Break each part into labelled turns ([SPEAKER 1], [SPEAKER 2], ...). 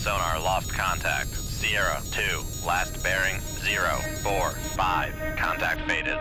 [SPEAKER 1] sonar lost contact. Sierra 2, last bearing 045. Contact faded.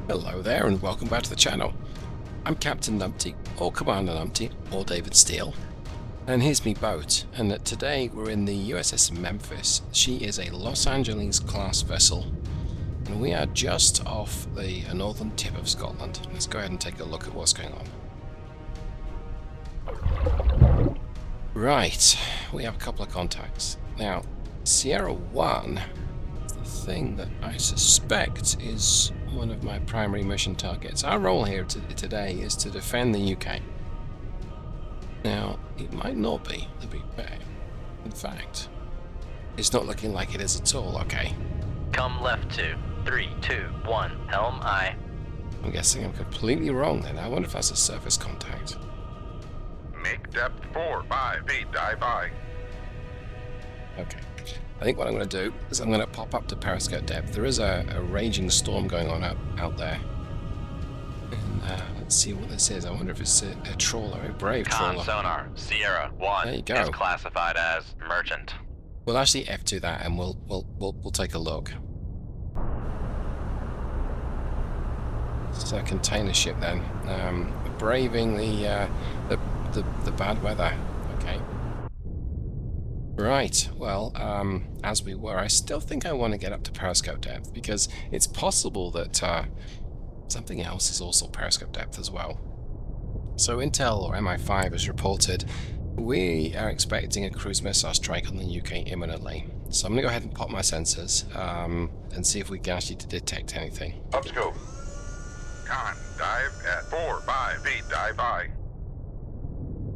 [SPEAKER 2] Hello there and welcome back to the channel. I'm Captain Numpty, or Commander Numpty, or David Steele. And here's me boat, and today we're in the USS Memphis. She is a Los Angeles class vessel, and we are just off the northern tip of Scotland. Let's go ahead and take a look at what's going on. Right, we have a couple of contacts. Now, Sierra 1, the thing that I suspect is one of my primary mission targets. Our role here today is to defend the UK. Now, it might not be the Big Bang. In fact, it's not looking like it is at all. Okay.
[SPEAKER 1] Come left 2, 3, 2, 1, helm aye.
[SPEAKER 2] I'm guessing I'm completely wrong then. I wonder if that's a surface contact.
[SPEAKER 3] Make depth 4, 5 feet, dive aye.
[SPEAKER 2] Okay. I think what I'm going to do is I'm going to pop up to periscope depth. There is a raging storm going on out there. And let's see what this is. I wonder if it's a trawler, a brave trawler.
[SPEAKER 1] Sonar, Sierra 1
[SPEAKER 2] there you go.
[SPEAKER 1] Is classified as merchant.
[SPEAKER 2] We'll actually F2 that and we'll take a look. It's a container ship then. Braving the bad weather. Okay. Right, well, as we were, I still think I want to get up to periscope depth because it's possible that something else is also periscope depth as well. So Intel or MI5 has reported we are expecting a cruise missile strike on the UK imminently. So I'm going to go ahead and pop my sensors and see if we can actually detect anything.
[SPEAKER 3] Upscope. Con, dive at 4, 5 feet, dive aye.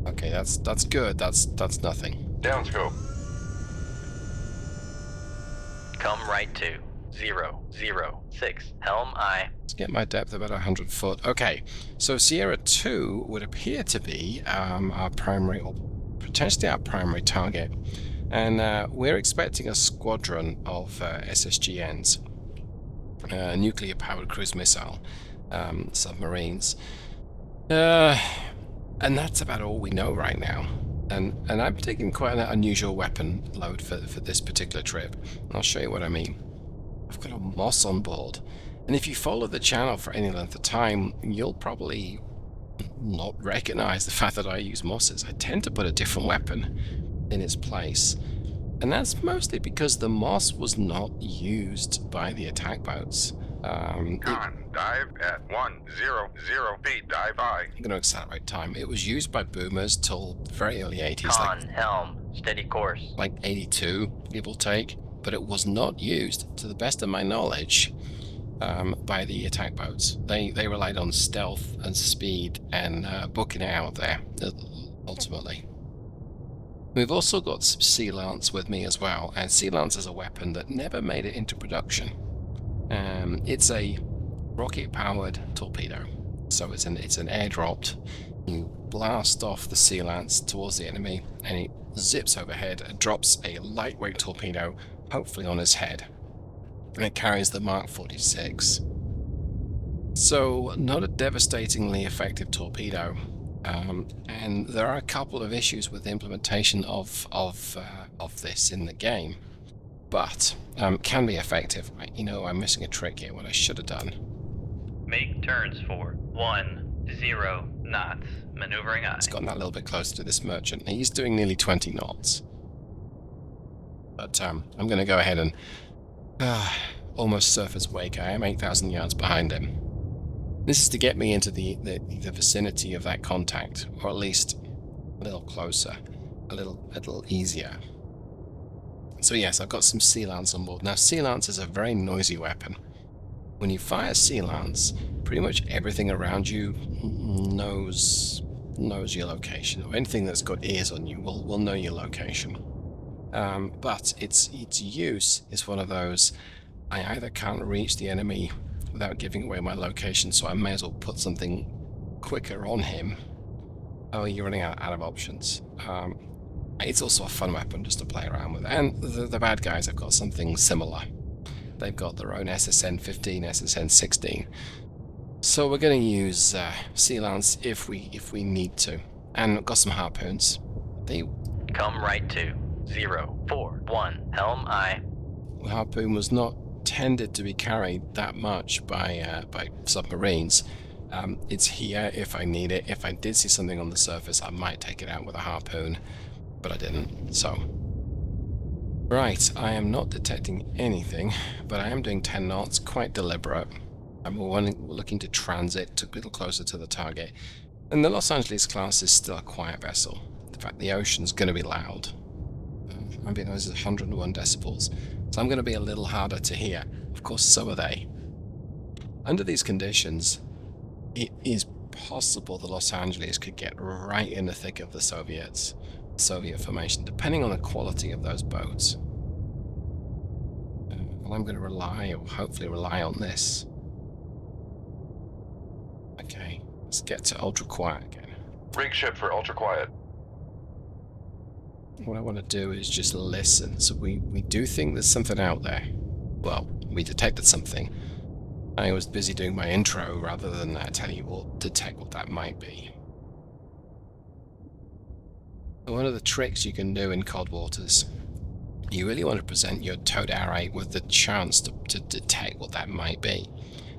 [SPEAKER 2] Okay, that's good. That's nothing.
[SPEAKER 3] Downscope.
[SPEAKER 1] Come right 2, 006, helm aye.
[SPEAKER 2] Let's get my depth about 100 foot. Okay, so Sierra 2 would appear to be our primary, or potentially our primary target. And we're expecting a squadron of SSGNs, nuclear-powered cruise missile submarines. And that's about all we know right now. And I'm taking quite an unusual weapon load for this particular trip. And I'll show you what I mean. I've got a Moss on board. And if you follow the channel for any length of time, you'll probably not recognize the fact that I use Mosses. I tend to put a different weapon in its place. And that's mostly because the Moss was not used by the attack boats.
[SPEAKER 3] Con, dive at 100 feet, dive aye.
[SPEAKER 2] I'm going to accelerate time. It was used by boomers till very early 80s.
[SPEAKER 1] Con, helm, steady course.
[SPEAKER 2] Like 82, give or take. But it was not used, to the best of my knowledge, by the attack boats. They relied on stealth and speed and booking it out there, ultimately. We've also got some Sea Lance with me as well, and Sea Lance is a weapon that never made it into production. It's a rocket-powered torpedo, so it's an airdropped. You blast off the Sea Lance towards the enemy, and it zips overhead and drops a lightweight torpedo, hopefully on his head, and it carries the Mark 46. So, not a devastatingly effective torpedo, and there are a couple of issues with the implementation of this in the game. But can be effective. You know, I'm missing a trick here, what I should have done.
[SPEAKER 1] Make turns for 10 knots. Maneuvering aye.
[SPEAKER 2] It's gotten that little bit closer to this merchant. He's doing nearly 20 knots. But I'm going to go ahead and almost surf his wake. I am 8,000 yards behind him. This is to get me into the vicinity of that contact, or at least a little closer, a little easier. So yes, I've got some Sea Lance on board. Now, Sea Lance is a very noisy weapon. When you fire Sea Lance, pretty much everything around you knows knows your location, or anything that's got ears on you will know your location. But its use is one of those, I either can't reach the enemy without giving away my location, so I may as well put something quicker on him. Oh, you're running out of options. It's also a fun weapon just to play around with. And the bad guys have got something similar. They've got their own SSN-15, SSN-16. So we're going to use Sea Lance if we need to. And got some harpoons. They
[SPEAKER 1] Come right to 041 Helm I.
[SPEAKER 2] The harpoon was not tended to be carried that much by submarines. It's here if I need it. If I did see something on the surface, I might take it out with a harpoon, but I didn't. So, right, I am not detecting anything, but I am doing 10 knots, quite deliberate. I'm looking to transit a little closer to the target. And the Los Angeles class is still a quiet vessel. In fact, the ocean's going to be loud. I mean, this is 101 decibels, so I'm going to be a little harder to hear. Of course, so are they. Under these conditions, it is possible the Los Angeles could get right in the thick of the Soviet formation, depending on the quality of those boats. And I'm going to rely, or hopefully rely, on this. Okay, let's get to ultra quiet again.
[SPEAKER 3] Rig ship for ultra quiet.
[SPEAKER 2] What I want to do is just listen. So we do think there's something out there. Well, we detected something. I was busy doing my intro rather than tell you what detect what that might be. One of the tricks you can do in cold waters, you really want to present your towed array with the chance to detect what that might be.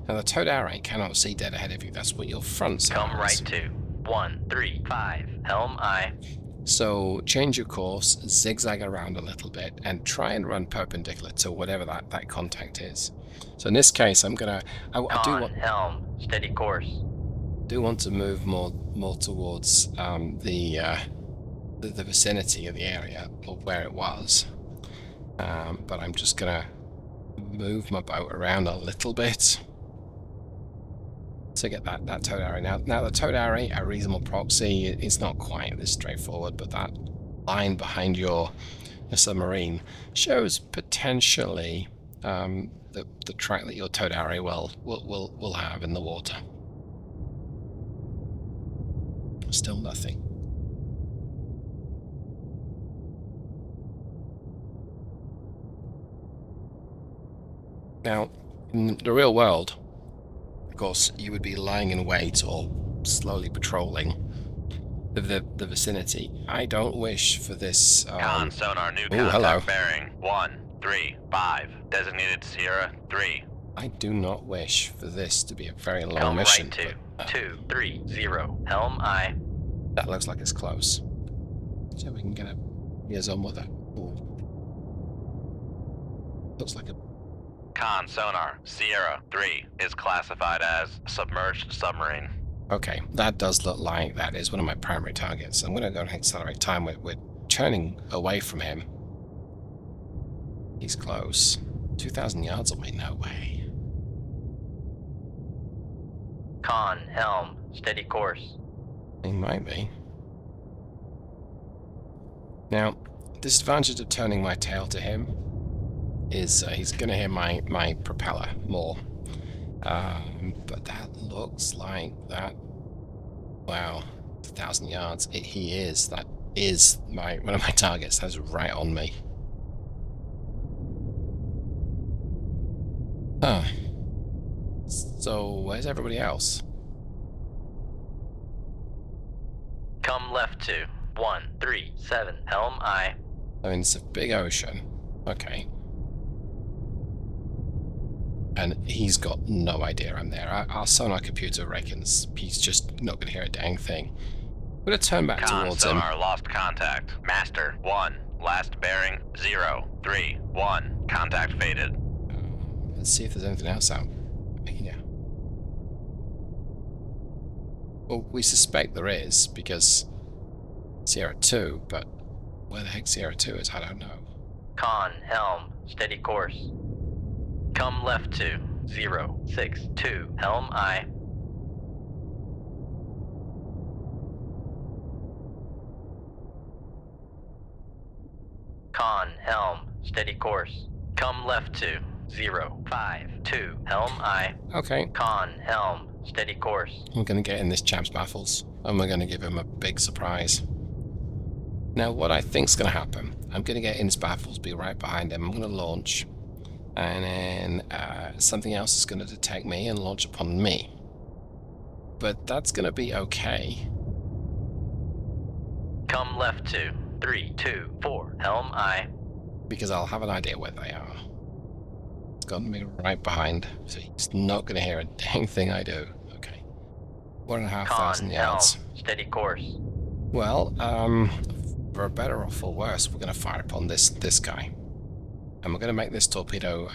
[SPEAKER 2] Now the towed array cannot see dead ahead of you. That's what your front sight
[SPEAKER 1] Come right
[SPEAKER 2] is.
[SPEAKER 1] to 135 Helm I.
[SPEAKER 2] So change your course, zigzag around a little bit, and try and run perpendicular to whatever that contact is. So in this case, I
[SPEAKER 1] Helm, steady course.
[SPEAKER 2] do want to move more towards the vicinity of the area of where it was, but I'm just gonna move my boat around a little bit to get that towed array. Now the towed array, a reasonable proxy, is not quite this straightforward, but that line behind your submarine shows potentially the track that your towed array will have in the water. Still nothing. Now, in the real world, of course, you would be lying in wait or slowly patrolling the vicinity. I don't wish for this.
[SPEAKER 1] Con sonar, new
[SPEAKER 2] hello.
[SPEAKER 1] contact bearing 135, designated Sierra 3.
[SPEAKER 2] I do not wish for this to be a very long
[SPEAKER 1] Come
[SPEAKER 2] mission.
[SPEAKER 1] right to 230 Helm I.
[SPEAKER 2] That looks like it's close. So we can get a liaison with it. Looks like a.
[SPEAKER 1] Con sonar, Sierra 3 is classified as submerged submarine.
[SPEAKER 2] Okay, that does look like that is one of my primary targets. I'm going to go and accelerate time. We're turning away from him. He's close. 2,000 yards on me? No way.
[SPEAKER 1] Con, helm, steady course.
[SPEAKER 2] He might be. Now, disadvantage of turning my tail to him is he's going to hear my propeller more. But that looks like that. Wow, 1,000 yards. He is. That is one of my targets. That's right on me. Huh. So where's everybody else?
[SPEAKER 1] Come left to 137 Helm I.
[SPEAKER 2] I mean, it's a big ocean. Okay. And he's got no idea I'm there. Our sonar computer reckons he's just not going to hear a dang thing. I'm going to turn back towards him.
[SPEAKER 1] Sonar lost contact. Master 1, last bearing 031. Contact faded.
[SPEAKER 2] Let's see if there's anything else out here. Well, we suspect there is, because Sierra 2, but where the heck Sierra 2 is, I don't know.
[SPEAKER 1] Con, helm, steady course. Come left to 062 Helm I. Con, helm, steady course. Come left to 052. Helm aye.
[SPEAKER 2] Okay,
[SPEAKER 1] Con, helm, steady course.
[SPEAKER 2] I'm going to get in this chap's baffles, and we're going to give him a big surprise. Now, what I think's going to happen, I'm going to get in his baffles, be right behind him, I'm going to launch, and then something else is going to detect me and launch upon me. But that's going to be okay.
[SPEAKER 1] Come left to 324. Helm aye.
[SPEAKER 2] Because I'll have an idea where they are. It's got me right behind, so he's not going to hear a dang thing I do. Okay. 1,500 yards.
[SPEAKER 1] Helm, steady course.
[SPEAKER 2] Well, for better or for worse, we're going to fire upon this guy. And we're going to make this torpedo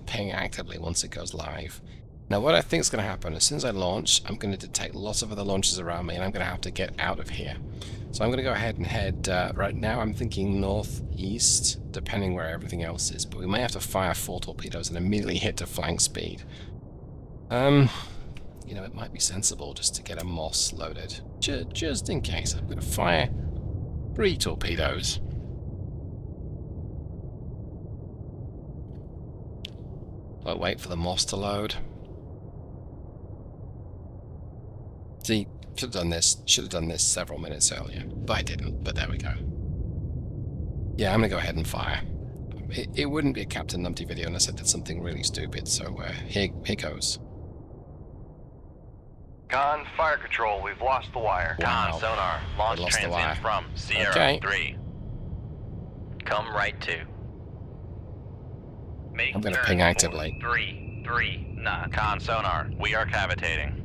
[SPEAKER 2] ping actively once it goes live. Now, what I think is going to happen, as soon as I launch, I'm going to detect lots of other launches around me, and I'm going to have to get out of here. So I'm going to go ahead and head, right now I'm thinking northeast, depending where everything else is, but we may have to fire 4 torpedoes and immediately hit to flank speed. You know, it might be sensible just to get a Moss loaded, just in case. I'm going to fire 3 torpedoes. I'll wait for the Moss to load. See, should have done this several minutes earlier, but I didn't, but there we go. Yeah, I'm gonna go ahead and fire. It wouldn't be a Captain Numpty video unless I did something really stupid, so here goes.
[SPEAKER 4] Con, fire control, we've lost the wire.
[SPEAKER 2] Wow.
[SPEAKER 1] Con, sonar, launch
[SPEAKER 2] lost the wire.
[SPEAKER 1] transient from Sierra
[SPEAKER 2] Okay.
[SPEAKER 1] 3. Come right to. Make
[SPEAKER 2] I'm gonna
[SPEAKER 1] turn
[SPEAKER 2] ping
[SPEAKER 1] for
[SPEAKER 2] actively.
[SPEAKER 1] 3 knots. Con, sonar, we are cavitating.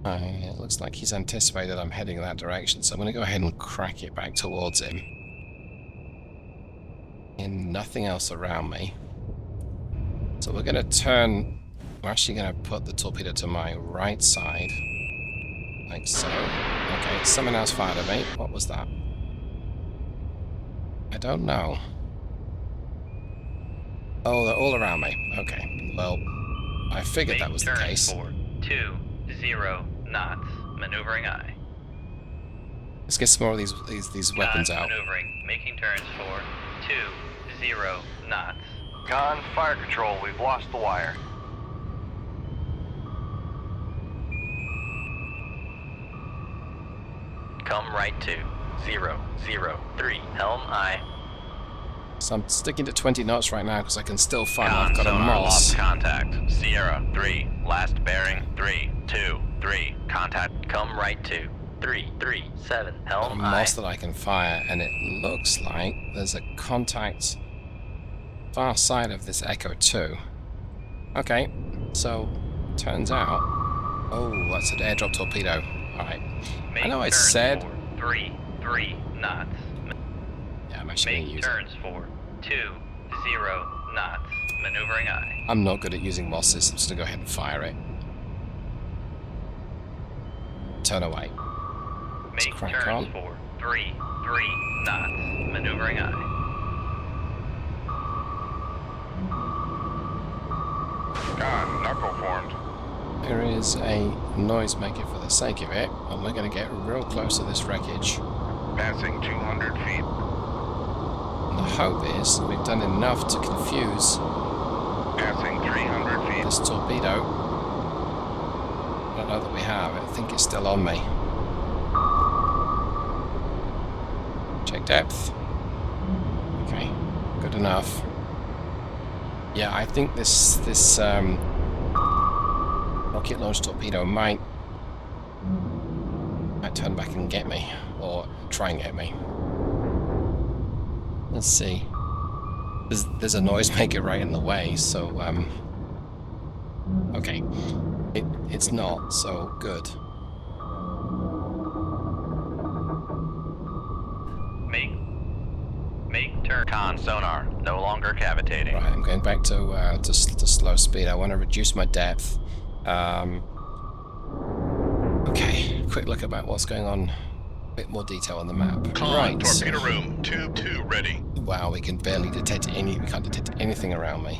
[SPEAKER 2] It looks like he's anticipated I'm heading in that direction, so I'm going to go ahead and crack it back towards him. And nothing else around me. So we're going to turn... We're actually going to put the torpedo to my right side. Like so. Okay, someone else fired at me. What was that? I don't know. Oh, they're all around me. Okay, well, I figured that was the case.
[SPEAKER 1] For 20 knots. Maneuvering aye.
[SPEAKER 2] Let's get some more of these weapons
[SPEAKER 1] Con,
[SPEAKER 2] out.
[SPEAKER 1] maneuvering. Making turns for 20 knots.
[SPEAKER 4] Con, fire control, we've lost the wire.
[SPEAKER 1] Come right to 003. Helm aye.
[SPEAKER 2] So I'm sticking to 20 knots right now because I can still fire.
[SPEAKER 1] Con,
[SPEAKER 2] I've got a
[SPEAKER 1] sonar,
[SPEAKER 2] Moss.
[SPEAKER 1] lost contact. Sierra 3. Last bearing 323. Contact. Come right to 337.
[SPEAKER 2] A
[SPEAKER 1] Helm aye.
[SPEAKER 2] Moss that I can fire, and it looks like there's a contact far side of this Echo 2. Okay, so turns out... Oh, that's an airdrop torpedo. Alright. I know I
[SPEAKER 1] turns
[SPEAKER 2] said...
[SPEAKER 1] for 3 knots.
[SPEAKER 2] Yeah, I'm actually going to
[SPEAKER 1] Make
[SPEAKER 2] use it.
[SPEAKER 1] turns for 20 knots. Maneuvering aye.
[SPEAKER 2] I'm not good at using Mosses. I'm just going to go ahead and fire it. Turn away.
[SPEAKER 1] Make
[SPEAKER 2] crack
[SPEAKER 1] turns
[SPEAKER 2] on.
[SPEAKER 1] for 3 knots. Maneuvering aye.
[SPEAKER 3] Con, knuckle formed.
[SPEAKER 2] There is a noisemaker for the sake of it, and we're going to get real close to this wreckage.
[SPEAKER 3] Passing 200 feet.
[SPEAKER 2] And the hope is we've done enough to confuse
[SPEAKER 3] Passing 300 feet.
[SPEAKER 2] this torpedo. I don't know that we have. I think it's still on me. Check depth. Okay, good enough. Yeah, I think this rocket launch torpedo might turn back and get me, or try and get me. Let's see. There's a noisemaker right in the way, so okay. It's not, so good.
[SPEAKER 1] Make turn. Con, sonar, no longer cavitating.
[SPEAKER 2] Right, I'm going back to slow speed. I want to reduce my depth. Okay, quick look about what's going on. A bit more detail on the map.
[SPEAKER 5] Con,
[SPEAKER 2] Right.
[SPEAKER 5] torpedo room, tube 2 ready.
[SPEAKER 2] Wow, we can barely detect any. We can't detect anything around me.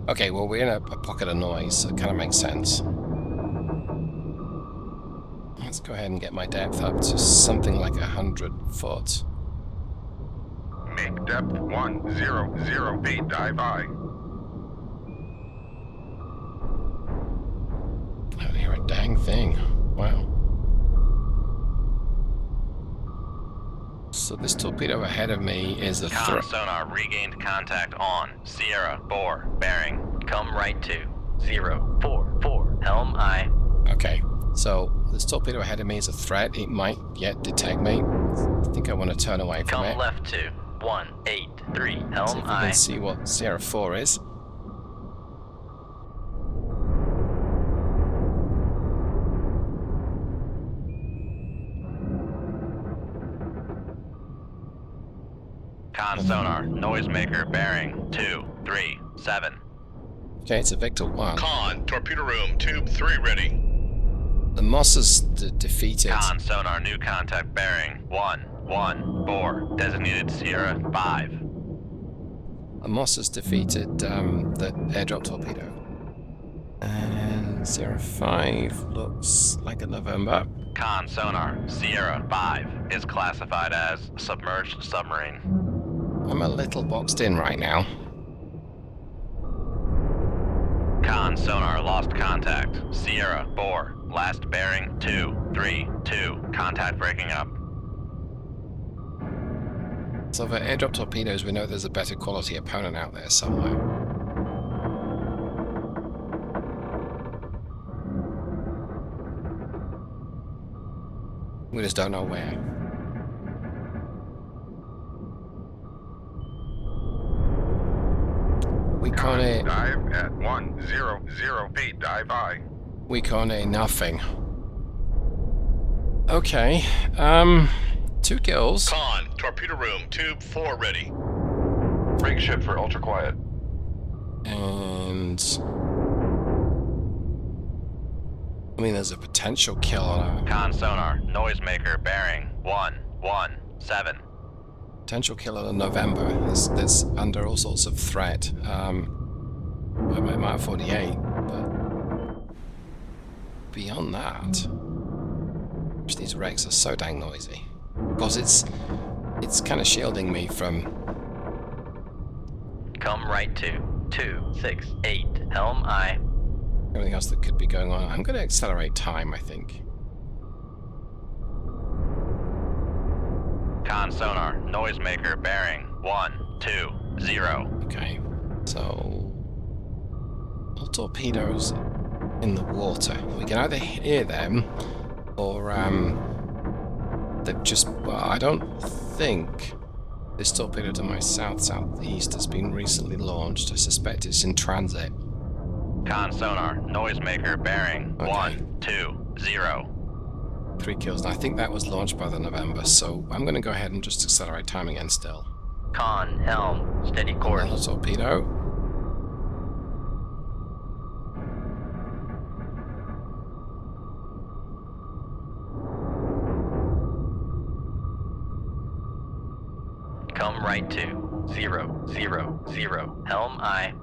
[SPEAKER 2] Okay, well we're in a pocket of noise, so it kind of makes sense. Let's go ahead and get my depth up to something like 100 foot.
[SPEAKER 3] Take depth 100 feet. Dive I.
[SPEAKER 2] I don't hear a dang thing. Wow. So this torpedo ahead of me is a
[SPEAKER 1] Con
[SPEAKER 2] threat.
[SPEAKER 1] sonar regained contact on Sierra 4 bearing. Come right to 044 helm I.
[SPEAKER 2] Okay, so this torpedo ahead of me is a threat. It might yet detect me. I think I want to turn away from
[SPEAKER 1] Come
[SPEAKER 2] it.
[SPEAKER 1] left to 183
[SPEAKER 2] See
[SPEAKER 1] helm
[SPEAKER 2] if we
[SPEAKER 1] I.
[SPEAKER 2] can see what Sierra 4 is.
[SPEAKER 1] Con sonar noisemaker bearing 237.
[SPEAKER 2] Okay, it's a Victor 1.
[SPEAKER 5] Con, torpedo room, tube 3 ready.
[SPEAKER 2] The Moss is defeated.
[SPEAKER 1] Con sonar new contact bearing 114. Designated Sierra 5.
[SPEAKER 2] The Moss has defeated the airdrop torpedo. And Sierra 5 looks like a November.
[SPEAKER 1] Con sonar Sierra 5 is classified as submerged submarine.
[SPEAKER 2] I'm a little boxed in right now.
[SPEAKER 1] Con sonar lost contact. Sierra 4. Last bearing 232. Contact breaking up.
[SPEAKER 2] So for airdrop torpedoes, we know there's a better quality opponent out there somewhere. We just don't know where. We
[SPEAKER 3] Con,
[SPEAKER 2] can't
[SPEAKER 3] dive at 100 feet. Dive I.
[SPEAKER 2] We can't nothing. Okay, 2 kills.
[SPEAKER 5] Con, torpedo room, tube 4 ready.
[SPEAKER 4] Rig ship for ultra quiet.
[SPEAKER 2] And I mean, there's a potential kill on a
[SPEAKER 1] Con sonar noisemaker bearing 117.
[SPEAKER 2] potential kill on a November. That's under all sorts of threat. I might have 48, but beyond that, these wrecks are so dang noisy. Because it's kind of shielding me from.
[SPEAKER 1] Come right to 268 helm I.
[SPEAKER 2] Everything else that could be going on. I'm going to accelerate time, I think.
[SPEAKER 1] Con sonar noisemaker bearing 120.
[SPEAKER 2] Okay, so all torpedoes in the water. We can either hear them, or they've just. Well, I don't think this torpedo to my southeast has been recently launched. I suspect it's in transit.
[SPEAKER 1] Con sonar noisemaker bearing
[SPEAKER 2] Okay.
[SPEAKER 1] 120.
[SPEAKER 2] 3 kills, and I think that was launched by the November, so I'm going to go ahead and just accelerate time again still.
[SPEAKER 1] Con helm steady
[SPEAKER 2] Another
[SPEAKER 1] course.
[SPEAKER 2] torpedo.
[SPEAKER 1] Come right to 000 helm I.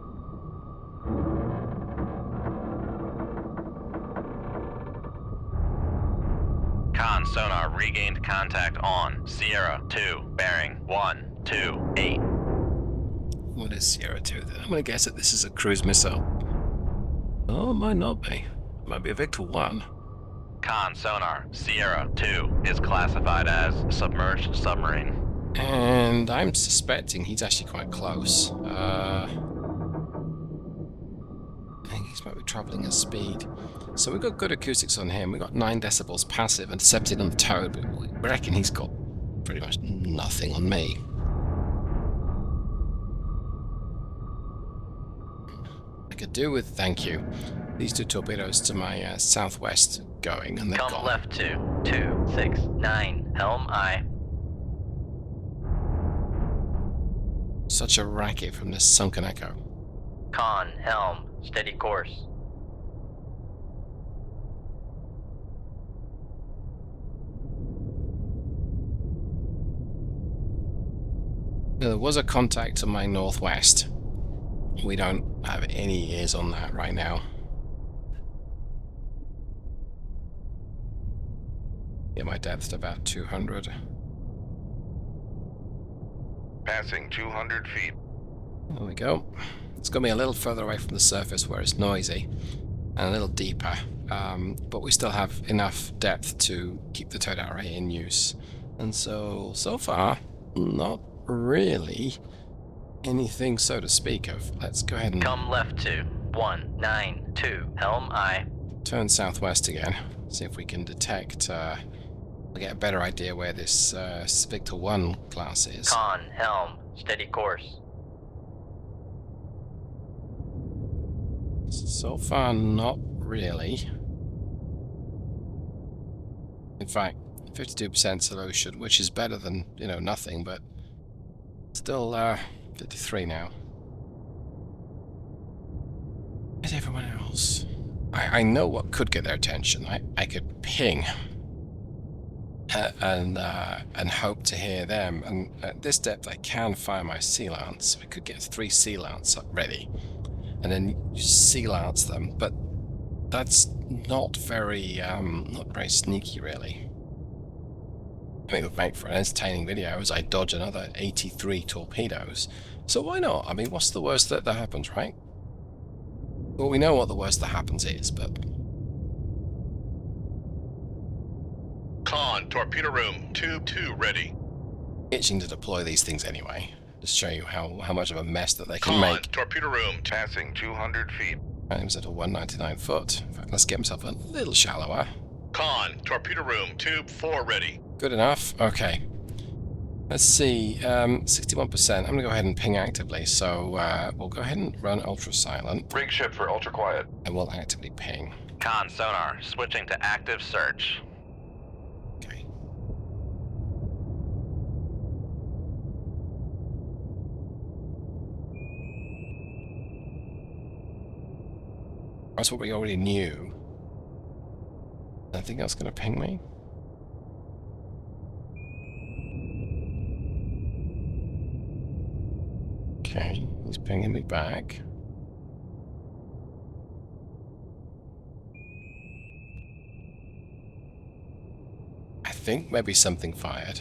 [SPEAKER 1] Con sonar regained contact on Sierra 2 bearing 128.
[SPEAKER 2] What is Sierra 2 then? I'm going to guess that this is a cruise missile. Oh, it might not be. It might be a Victor 1.
[SPEAKER 1] Con sonar Sierra 2 is classified as submerged submarine.
[SPEAKER 2] And I'm suspecting he's actually quite close. I think he's might be traveling at speed. So we've got good acoustics on him. We've got 9 decibels passive and 17 on the towed, but we reckon he's got pretty much nothing on me. I could do with, thank you, these 2 torpedoes to my southwest going, and they're
[SPEAKER 1] Come
[SPEAKER 2] gone.
[SPEAKER 1] left to 269 helm I.
[SPEAKER 2] Such a racket from this sunken echo.
[SPEAKER 1] Con helm steady course.
[SPEAKER 2] There was a contact to my northwest. We don't have any ears on that right now. Get my depth to about 200.
[SPEAKER 3] Passing 200 feet.
[SPEAKER 2] There we go. It's going to be a little further away from the surface where it's noisy, and a little deeper, but we still have enough depth to keep the towed array in use. And so far, not really anything so to speak of. Let's go ahead and
[SPEAKER 1] Come left to 192. Helm I.
[SPEAKER 2] turn southwest again. See if we can detect, we'll get a better idea where this Victor 1 class is.
[SPEAKER 1] Con, helm, steady course.
[SPEAKER 2] So far, not really. In fact, 52% solution, which is better than, you know, nothing, but still 53 now. Where's everyone else? I know what could get their attention. I could ping and hope to hear them. And at this depth, I can fire my Sea Lance. We could get 3 Sea Lance up ready, and then Sea Lance them. But that's not very sneaky, really. I think it would make for an entertaining video as I dodge another 83 torpedoes. So why not? I mean, what's the worst that happens, right? Well, we know what the worst that happens is, but...
[SPEAKER 5] Con, torpedo room, tube 2 ready.
[SPEAKER 2] itching to deploy these things anyway. Just show you how much of a mess that they can
[SPEAKER 5] Con,
[SPEAKER 2] make.
[SPEAKER 5] torpedo room,
[SPEAKER 3] Passing 200 feet.
[SPEAKER 2] Right, it was at a 199 foot. In fact, let's get myself a little shallower.
[SPEAKER 5] Con, torpedo room, tube 4 ready.
[SPEAKER 2] Good enough. Okay. Let's see. 61%. I'm going to go ahead and ping actively. So we'll go ahead and run ultra silent.
[SPEAKER 4] Rig ship for ultra quiet.
[SPEAKER 2] And we'll actively ping.
[SPEAKER 1] Con sonar, switching to active search.
[SPEAKER 2] Okay. That's what we already knew. I think that's going to ping me. Okay, he's pinging me back. I think maybe something fired.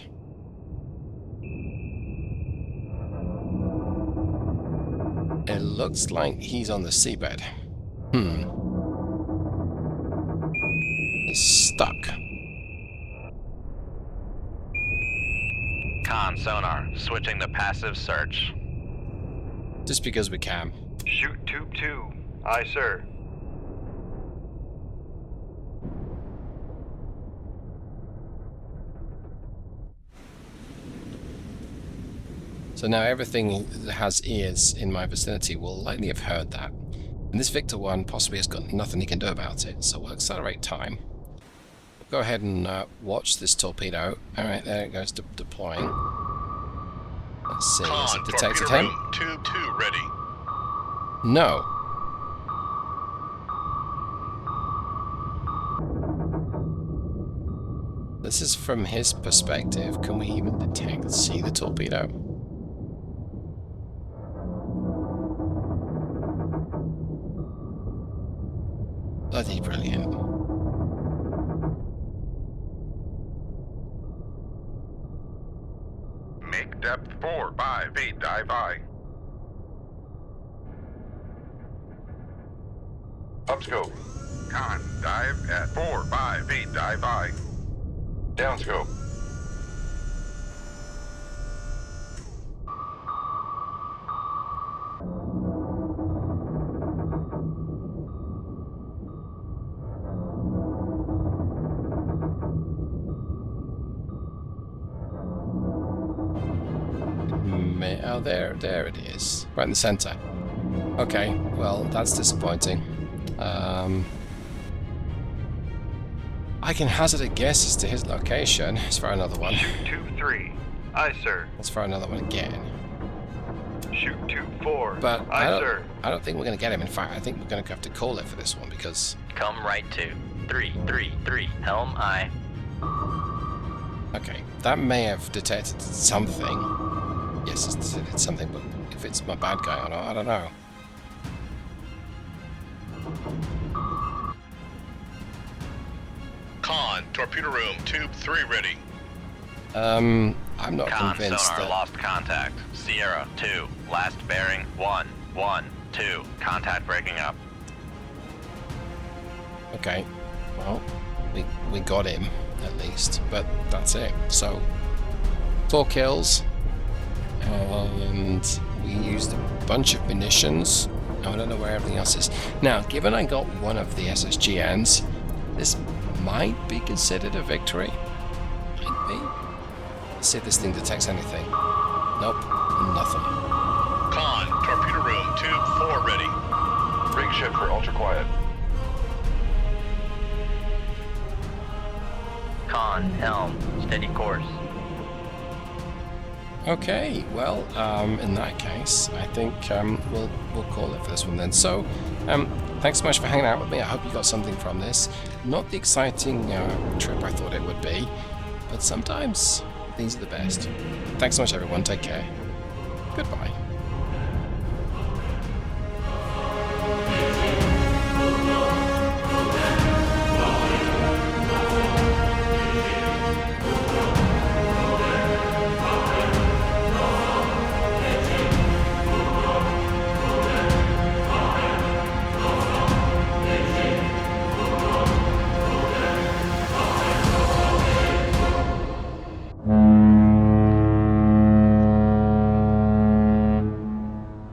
[SPEAKER 2] It looks like he's on the seabed. He's stuck.
[SPEAKER 1] Con sonar, switching to passive search.
[SPEAKER 2] Just because we can.
[SPEAKER 6] Shoot tube 2. Aye, sir.
[SPEAKER 2] So now everything that has ears in my vicinity will likely have heard that. And this Victor 1 possibly has got nothing he can do about it, so we'll accelerate time. Go ahead and watch this torpedo. Alright, there it goes, deploying. Let's see, has it detected him?
[SPEAKER 5] Room, tube 2 ready.
[SPEAKER 2] No. This is from his perspective. Can we even detect, see the torpedo? Bloody brilliant.
[SPEAKER 3] Make depth 4 by feet, dive I.
[SPEAKER 4] Up scope.
[SPEAKER 3] Con, dive at 4 by feet, dive I.
[SPEAKER 4] Down scope.
[SPEAKER 2] Oh, there it is. Right in the center. Okay, well, that's disappointing. I can hazard a guess as to his location. Let's fire another one.
[SPEAKER 6] Shoot tube 3. Aye, sir.
[SPEAKER 2] Let's fire another one again.
[SPEAKER 6] Shoot tube 4.
[SPEAKER 2] But
[SPEAKER 6] Aye, sir.
[SPEAKER 2] I don't think we're going to get him. In fact, I think we're going to have to call it for this one because...
[SPEAKER 1] Come right to 333. Helm I.
[SPEAKER 2] Okay, that may have detected something. Yes, it's detected something, but if it's my bad guy or not, I don't know.
[SPEAKER 5] Con, torpedo room, tube 3 ready.
[SPEAKER 2] I'm not
[SPEAKER 1] Con,
[SPEAKER 2] convinced
[SPEAKER 1] sonar,
[SPEAKER 2] that...
[SPEAKER 1] lost contact. Sierra 2, last bearing 1, 1, 2. Contact breaking up.
[SPEAKER 2] Okay, well, we got him, at least, but that's it. So, 4 kills, and we used a bunch of munitions. I don't know where everything else is. Now, given I got one of the SSGNs, this might be considered a victory. Might be. Let's see if this thing detects anything. Nope, nothing.
[SPEAKER 5] Con, torpedo room, tube 4 ready.
[SPEAKER 4] Rig ship for ultra quiet.
[SPEAKER 7] Con, helm, steady course.
[SPEAKER 2] Okay, well, in that case, I think we'll call it for this one then. So, thanks so much for hanging out with me. I hope you got something from this. Not the exciting trip I thought it would be, but sometimes these are the best. Thanks so much, everyone. Take care. Goodbye.